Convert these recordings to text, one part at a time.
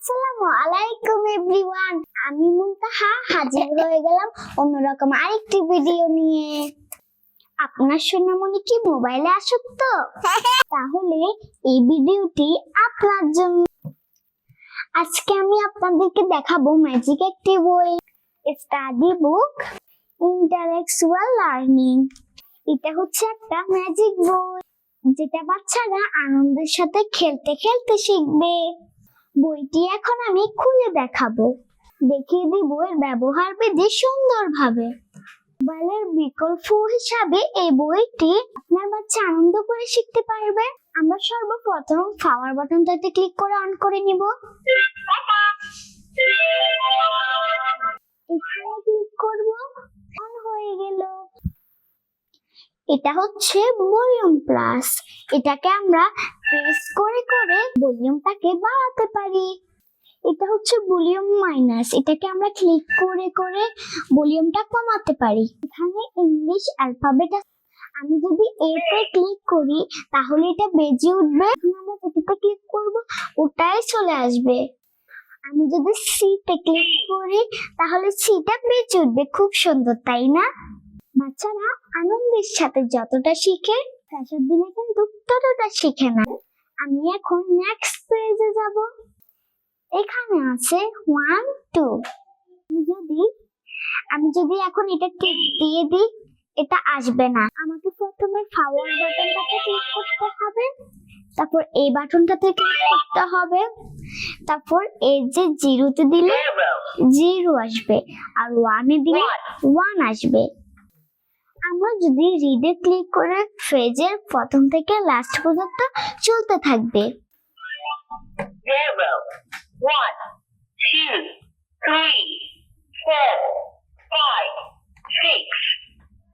আসসালামু আলাইকুম এভরিওয়ান, আমি মুনতাহা হাজির হয়ে গেলাম অন্যরকম আরেকটি ভিডিও নিয়ে। আপনার সোনামণি কি মোবাইলে আসক্ত? তাহলে এই ভিডিওটি আপনার জন্য। আজকে আমি আপনাদেরকে দেখাবো ম্যাজিক একটি বই, স্টাডি বুক ইন্টালেকচুয়াল লার্নিং। এটা হচ্ছে একটা ম্যাজিক বই যেটা বাচ্চারা আনন্দের সাথে খেলতে খেলতে শিখবে। বইটি এখন আমি খুলে দেখাবো, দেখিয়ে দিব এর ব্যবহার বিধি সুন্দরভাবে। মোবাইলের বিকল্প হিসাবে এই বইটি আপনার বাচ্চা আনন্দ করে শিখতে পারবে। আমরা সর্বপ্রথম পাওয়ার বাটনটাতে ক্লিক করে অন করে নিব। এখানে ক্লিক করব, অন হয়ে গেল। এটা হচ্ছে ভলিউম প্লাস, এটাকে আমরা প্রেস করে করে ভলিউমটাকে বাড়াতে পারি। এটা হচ্ছে ভলিউম মাইনাস, এটাকে আমরা ক্লিক করে করে ভলিউমটা কমাতে পারি। এখানে ইংলিশ অ্যালফাবেট আছে, আমি যদি এ তে ক্লিক করি তাহলে এটা বেজে উঠবে। এখন আমরা যেটাতে ক্লিক করব ওটাই চলে আসবে। আমি যদি সি তে ক্লিক করি তাহলে সিটা বেজে উঠবে। খুব সুন্দর, তাই না? বাচ্চারা আনন্দের সাথে যতটা শিখে প্রেসার দিলে কিন্তু ততটা শিখে না। আমি এখন নেক্সট পেজে যাব। এখানে আছে 1 2। আমি যদি এখন এটা টিক দিয়ে দিই এটা আসবে না। আমাকে প্রথমে পাওয়ার বাটনটাতে ক্লিক করতে হবে, তারপর এই বাটনটাতে ক্লিক করতে হবে, তারপর এই যে 0 তে দিলে 0 আসবে আর 1 এ দিলে 1 আসবে। আমরা যদি রিডে ক্লিক করে পেজের প্রথম থেকে লাস্ট পর্যন্ত চলতে থাকবে। 0 1 2 3 4 5 6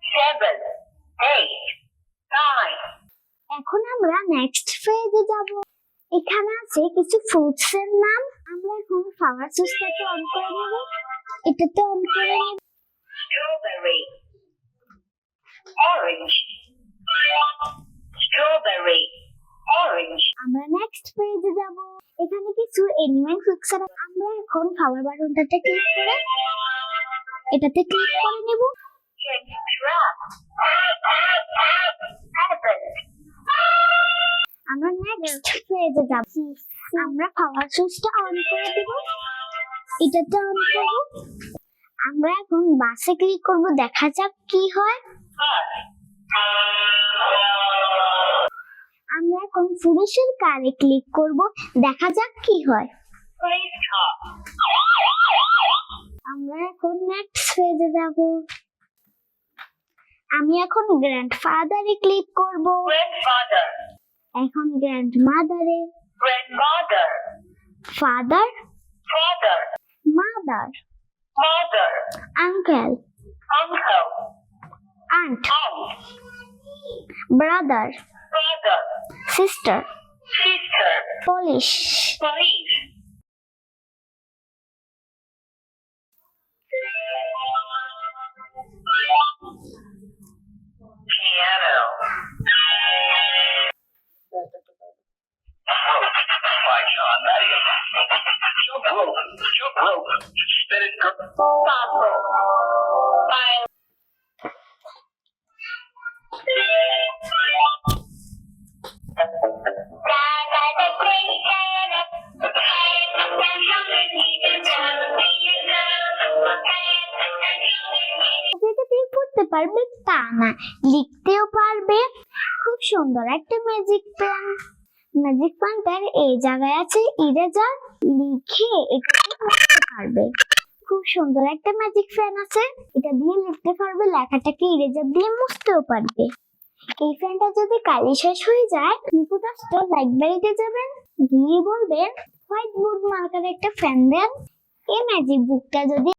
7 8 9। এখন আমরা নেক্সট পেজে যাব। এখানে আছে কিছু ফ্রুটস এর নাম। আমরা এখন ফ্লাওয়ার সুইচটাকে অন করে নেব। এটাতে অন করে নেব। Strawberry, orange, strawberry, orange. আমরা নেক্সট পেজে যাব। এখানে কিছু এনিমেল ফ্রুটস আছে। আমরা এখন পাওয়ার বাটনটাতে ক্লিক করে এটাতে ক্লিক করে নেব। Giraffe, elephant, আমরা নেক্সট পেজে যাব। আমরা পাওয়ার সুইচটা অন করে দিব, এটাতে অন করব। আমরা এখন বাসে ক্লিক করব, দেখা যাক কি হয়। আমরা এখন পুরুষের কারে ক্লিক করব, দেখা যাক কি হয়। police car, আমরা এখন নেক্সট পেজে যাব। আমি এখন গ্র্যান্ডফাদারে ক্লিক করব, grandfather, এখন গ্র্যান্ডমাদারে, grandmother, father, father, mother, mother, uncle, uncle, aunt, aunt, brother, brother, sister, sister, police, police. Piano. By John Mayer. Jump rope, spin it, stop rope. পড়তে পারবে তা না, লিখতেও পারবে। খুব সুন্দর একটা ম্যাজিক পেন। ম্যাজিক পেনটার এই জায়গায় আছে ইরেজার, লিখে এটা লিখতে পারবে। খুব সুন্দর একটা ম্যাজিক পেন আছে, এটা দিয়ে লিখতে পারবে, লেখাটাকে ইরেজার দিয়ে মুছতেও পারবে। এই পেনটা যদি কালি শেষ হয়ে যায় নিকটস্থ লাইব্রেরিতে যাবেন, গিয়ে বলবেন হোয়াইট বোর্ড মার্কার একটা পেন দেন। এই ম্যাজিক বুকটা যদি